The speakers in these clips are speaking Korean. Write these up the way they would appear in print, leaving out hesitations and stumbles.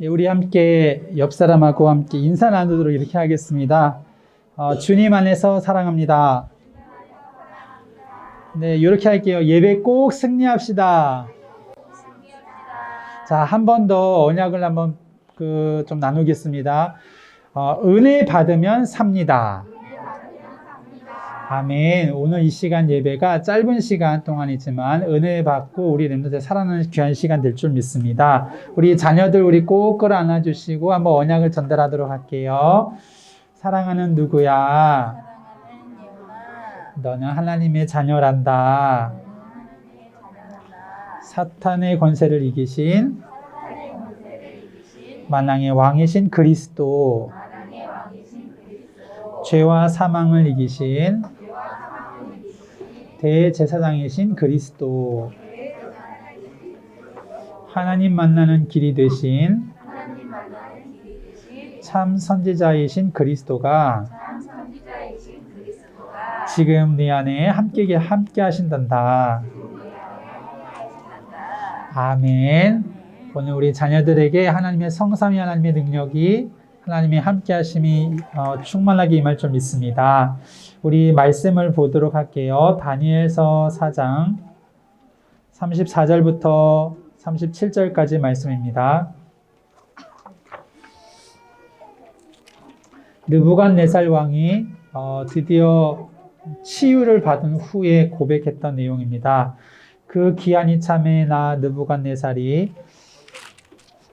예, 우리 함께 옆 사람하고 함께 인사 나누도록 이렇게 하겠습니다. 주님 안에서 사랑합니다. 네, 이렇게 할게요. 예배 꼭 승리합시다. 자, 한 번 더 언약을 한번 좀 나누겠습니다. 은혜 받으면 삽니다. 아멘. 오늘 이 시간 예배가 짧은 시간 동안이지만 은혜 받고 우리 렘넌트에 살아나는 귀한 시간 될 줄 믿습니다. 우리 자녀들 우리 꼭 끌어안아 주시고 한번 언약을 전달하도록 할게요. 사랑하는 누구야? 너는 하나님의 자녀란다. 사탄의 권세를 이기신 만왕의 왕이신 그리스도, 죄와 사망을 이기신 대제사장이신 그리스도, 하나님 만나는 길이 되신 참 선지자이신 그리스도가 지금 네 안에 함께 하신단다. 아멘. 오늘 우리 자녀들에게 하나님의 성삼위 하나님의 능력이, 하나님의 함께 하심이 충만하게 임할 줄 믿습니다. 우리 말씀을 보도록 할게요. 다니엘서 4장 34절부터 37절까지 말씀입니다. 느부갓네살 왕이 드디어 치유를 받은 후에 고백했던 내용입니다. 그 기한이 참에 나 느부갓네살이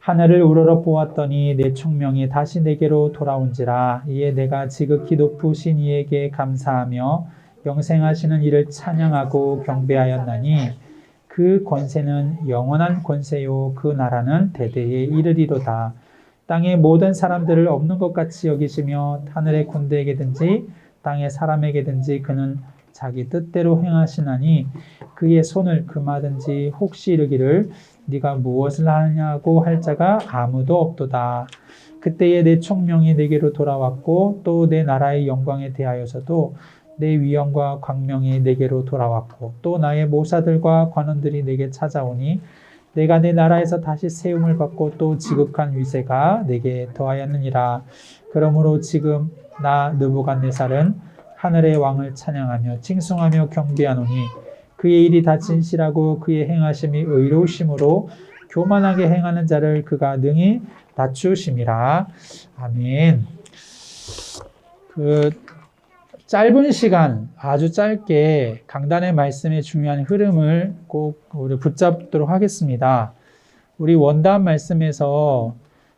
하늘을 우러러 보았더니 내 총명이 다시 내게로 돌아온지라. 이에 내가 지극히 높으신 이에게 감사하며 영생하시는 이를 찬양하고 경배하였나니 그 권세는 영원한 권세요 그 나라는 대대에 이르리로다. 땅의 모든 사람들을 없는 것 같이 여기시며 하늘의 군대에게든지 땅의 사람에게든지 그는 자기 뜻대로 행하시나니 그의 손을 금하든지 혹시 이르기를 네가 무엇을 하느냐고 할 자가 아무도 없도다. 그때에 내 총명이 내게로 돌아왔고 또 내 나라의 영광에 대하여서도 내 위엄과 광명이 내게로 돌아왔고 또 나의 모사들과 관원들이 내게 찾아오니 내가 내 나라에서 다시 세움을 받고 또 지극한 위세가 내게 더하였느니라. 그러므로 지금 나 느부갓네살은 하늘의 왕을 찬양하며 칭송하며 경배하노니 그의 일이 다 진실하고 그의 행하심이 의로우심으로 교만하게 행하는 자를 그가 능히 낮추심이라. 아멘. 짧은 시간, 아주 짧게 강단의 말씀의 중요한 흐름을 꼭 우리 붙잡도록 하겠습니다. 우리 원단 말씀에서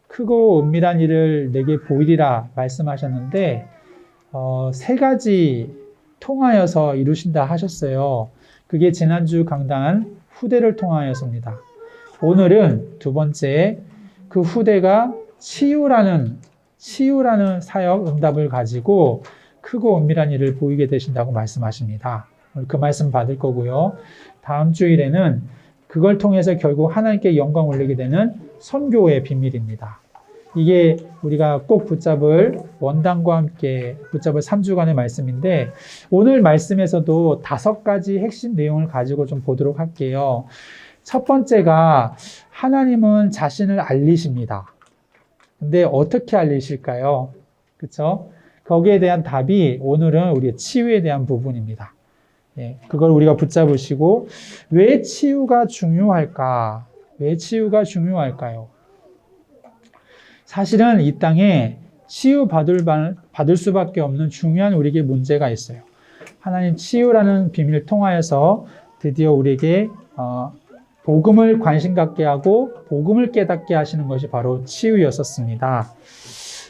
크고 은밀한 일을 내게 보이리라 말씀하셨는데 세 가지 통하여서 이루신다 하셨어요. 그게 지난주 강단 후대를 통하여서입니다. 오늘은 두 번째, 그 후대가 치유라는 사역 응답을 가지고 크고 은밀한 일을 보이게 되신다고 말씀하십니다. 그 말씀 받을 거고요. 다음 주일에는 그걸 통해서 결국 하나님께 영광 올리게 되는 선교의 비밀입니다. 이게 우리가 꼭 붙잡을 원단과 함께 붙잡을 3주간의 말씀인데 오늘 말씀에서도 5가지 핵심 내용을 가지고 좀 보도록 할게요. 첫 번째가 하나님은 자신을 알리십니다. 근데 어떻게 알리실까요? 그렇죠? 거기에 대한 답이 오늘은 우리의 치유에 대한 부분입니다. 예, 그걸 우리가 붙잡으시고 왜 치유가 중요할까? 왜 치유가 중요할까요? 사실은 이 땅에 치유받을 수밖에 없는 중요한 우리에게 문제가 있어요. 하나님 치유라는 비밀을 통하여서 드디어 우리에게 복음을 관심 갖게 하고 복음을 깨닫게 하시는 것이 바로 치유였었습니다.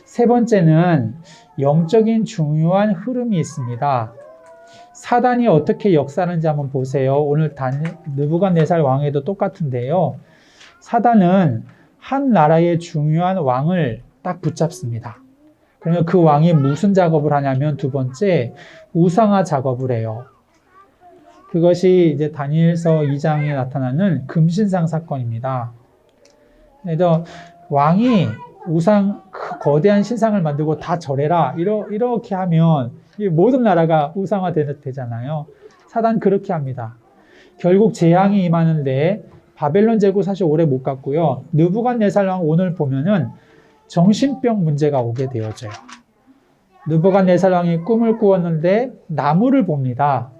세 번째는 영적인 중요한 흐름이 있습니다. 사단이 어떻게 역사하는지 한번 보세요. 오늘 느부갓네살 왕에도 똑같은데요. 사단은 한 나라의 중요한 왕을 딱 붙잡습니다. 그러면 그 왕이 무슨 작업을 하냐면 두 번째, 우상화 작업을 해요. 그것이 이제 다니엘서 2장에 나타나는 금신상 사건입니다. 그래서 왕이 거대한 신상을 만들고 다 절해라 이렇게 하면 모든 나라가 우상화 되잖아요. 사단 그렇게 합니다. 결국 재앙이 임하는데 바벨론 제국 사실 오래 못 갔고요. 느부갓네살 왕 오늘 보면은 정신병 문제가 오게 되어져요. 느부갓네살 왕이 꿈을 꾸었는데 나무를 봅니다.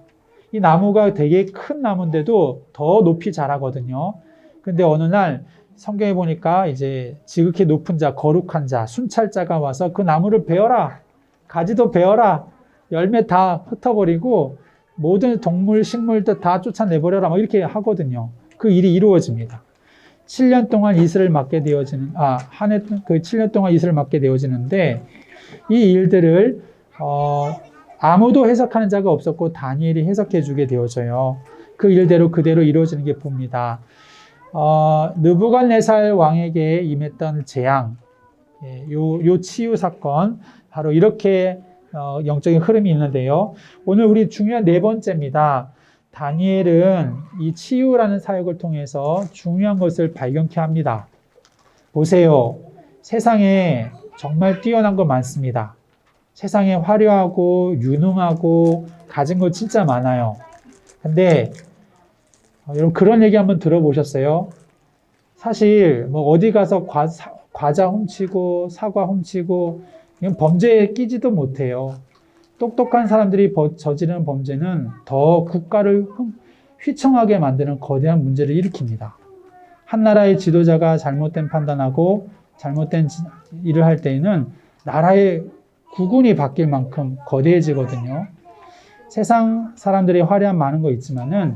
이 나무가 되게 큰 나무인데도 더 높이 자라거든요. 근데 어느 날 성경에 보니까 이제 지극히 높은 자, 거룩한 자, 순찰자가 와서 그 나무를 베어라. 가지도 베어라. 열매 다 흩어버리고 모든 동물, 식물들 다 쫓아내버려라. 막 이렇게 하거든요. 그 일이 이루어집니다. 7년 동안 이슬을 맡게 되어지는, 그 7년 동안 이슬을 맡게 되어지는데 이 일들을, 아무도 해석하는 자가 없었고 다니엘이 해석해 주게 되어져요. 그 일대로 그대로 이루어지는 게 봅니다. 느부갓네살 왕에게 임했던 재앙, 요 치유 사건, 바로 이렇게 영적인 흐름이 있는데요. 오늘 우리 중요한 네 번째입니다. 다니엘은 이 치유라는 사역을 통해서 중요한 것을 발견케 합니다. 보세요. 세상에 정말 뛰어난 거 많습니다. 세상에 화려하고 유능하고 가진 거 진짜 많아요. 근데 여러분 그런 얘기 한번 들어보셨어요? 사실 뭐 어디 가서 과자 훔치고 사과 훔치고 이건 범죄에 끼지도 못해요. 똑똑한 사람들이 저지르는 범죄는 더 국가를 휘청하게 만드는 거대한 문제를 일으킵니다. 한 나라의 지도자가 잘못된 판단하고 잘못된 일을 할 때에는 나라의 국운이 바뀔 만큼 거대해지거든요. 세상 사람들이 화려한 많은 거 있지만은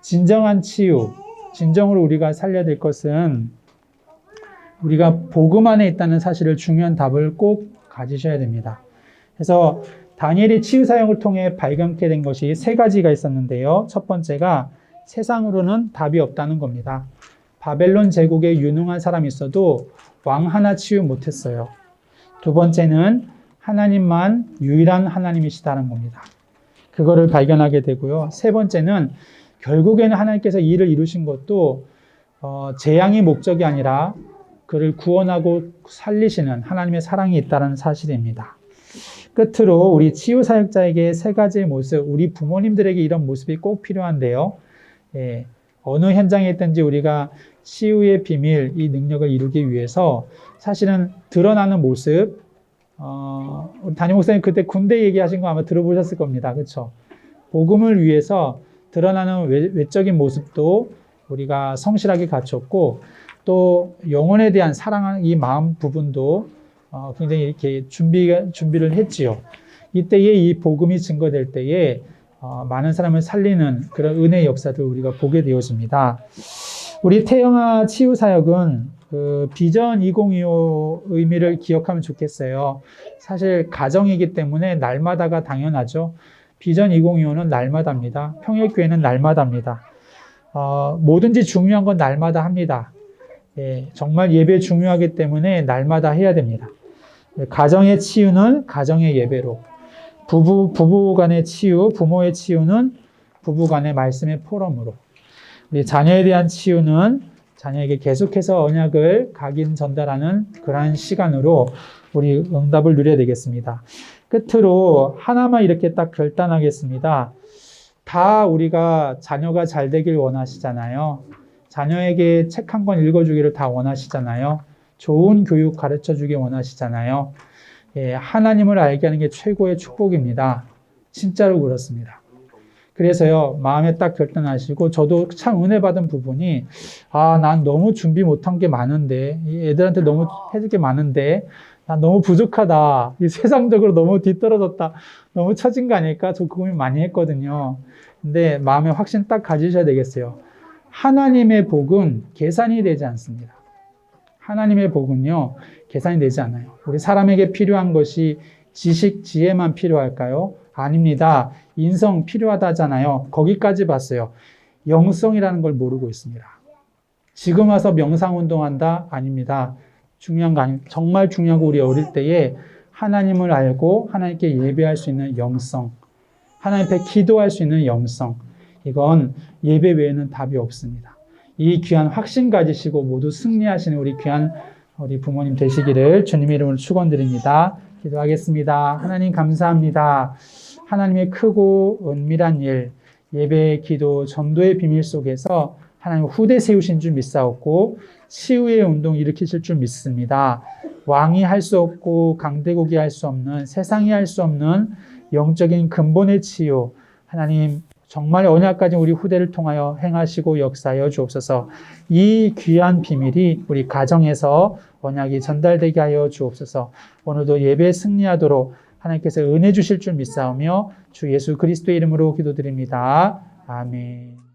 진정한 치유, 진정으로 우리가 살려야 될 것은 우리가 복음 안에 있다는 사실을 중요한 답을 꼭 가지셔야 됩니다. 그래서 다니엘의 치유 사역을 통해 발견케 된 것이 세 가지가 있었는데요. 첫 번째가 세상으로는 답이 없다는 겁니다. 바벨론 제국에 유능한 사람이 있어도 왕 하나 치유 못했어요. 두 번째는 하나님만 유일한 하나님이시다는 겁니다. 그거를 발견하게 되고요. 세 번째는 결국에는 하나님께서 이 일을 이루신 것도 재앙이 목적이 아니라 그를 구원하고 살리시는 하나님의 사랑이 있다는 사실입니다. 끝으로 우리 치유 사역자에게 세 가지의 모습, 우리 부모님들에게 이런 모습이 꼭 필요한데요. 어느 현장에 있든지 우리가 치유의 비밀, 이 능력을 이루기 위해서 사실은 드러나는 모습, 우리 담임 목사님 그때 군대 얘기하신 거 아마 들어보셨을 겁니다. 그렇죠? 복음을 위해서 드러나는 외적인 모습도 우리가 성실하게 갖췄고 또 영혼에 대한 사랑하는 이 마음 부분도 굉장히 이렇게 준비를 했지요. 이때에 이 복음이 증거될 때에 많은 사람을 살리는 그런 은혜의 역사를 우리가 보게 되어집니다. 우리 태영아 치유 사역은 그 비전 2025 의미를 기억하면 좋겠어요. 사실 가정이기 때문에 날마다가 당연하죠. 비전 2025는 날마다입니다. 평일교회는 날마다입니다. 뭐든지 중요한 건 날마다 합니다. 정말 예배 중요하기 때문에 날마다 해야 됩니다. 가정의 치유는 가정의 예배로, 부부 간의 치유, 부모의 치유는 부부 간의 말씀의 포럼으로, 우리 자녀에 대한 치유는 자녀에게 계속해서 언약을 각인 전달하는 그러한 시간으로 우리 응답을 누려야 되겠습니다. 끝으로 하나만 이렇게 딱 결단하겠습니다. 다 우리가 자녀가 잘 되길 원하시잖아요. 자녀에게 책 한 권 읽어주기를 다 원하시잖아요. 좋은 교육 가르쳐주기 원하시잖아요. 하나님을 알게 하는 게 최고의 축복입니다. 진짜로 그렇습니다. 그래서요, 마음에 딱 결단하시고, 저도 참 은혜 받은 부분이, 난 너무 준비 못한 게 많은데, 이 애들한테 너무 해줄 게 많은데, 난 너무 부족하다. 이 세상적으로 너무 뒤떨어졌다. 너무 처진 거 아닐까? 저 그 고민 많이 했거든요. 근데 마음에 확신 딱 가지셔야 되겠어요. 하나님의 복은 계산이 되지 않습니다. 하나님의 복은요, 계산이 되지 않아요. 우리 사람에게 필요한 것이 지식, 지혜만 필요할까요? 아닙니다. 인성 필요하다잖아요. 거기까지 봤어요. 영성이라는 걸 모르고 있습니다. 지금 와서 명상운동한다? 아닙니다. 중요한 거 아닙니다. 정말 중요한 거 우리 어릴 때에 하나님을 알고 하나님께 예배할 수 있는 영성, 하나님 앞에 기도할 수 있는 영성, 이건 예배 외에는 답이 없습니다. 이 귀한 확신 가지시고 모두 승리하시는 우리 귀한 우리 부모님 되시기를 주님의 이름으로 축원드립니다. 기도하겠습니다. 하나님 감사합니다. 하나님의 크고 은밀한 일, 예배, 기도, 전도의 비밀 속에서 하나님 후대 세우신 줄 믿사옵고 치유의 운동 일으키실 줄 믿습니다. 왕이 할 수 없고 강대국이 할 수 없는, 세상이 할 수 없는 영적인 근본의 치유, 하나님 정말 언약까지 우리 후대를 통하여 행하시고 역사하여 주옵소서. 이 귀한 비밀이 우리 가정에서 언약이 전달되게 하여 주옵소서. 오늘도 예배에 승리하도록 하나님께서 은혜 주실 줄 믿사오며 주 예수 그리스도의 이름으로 기도드립니다. 아멘.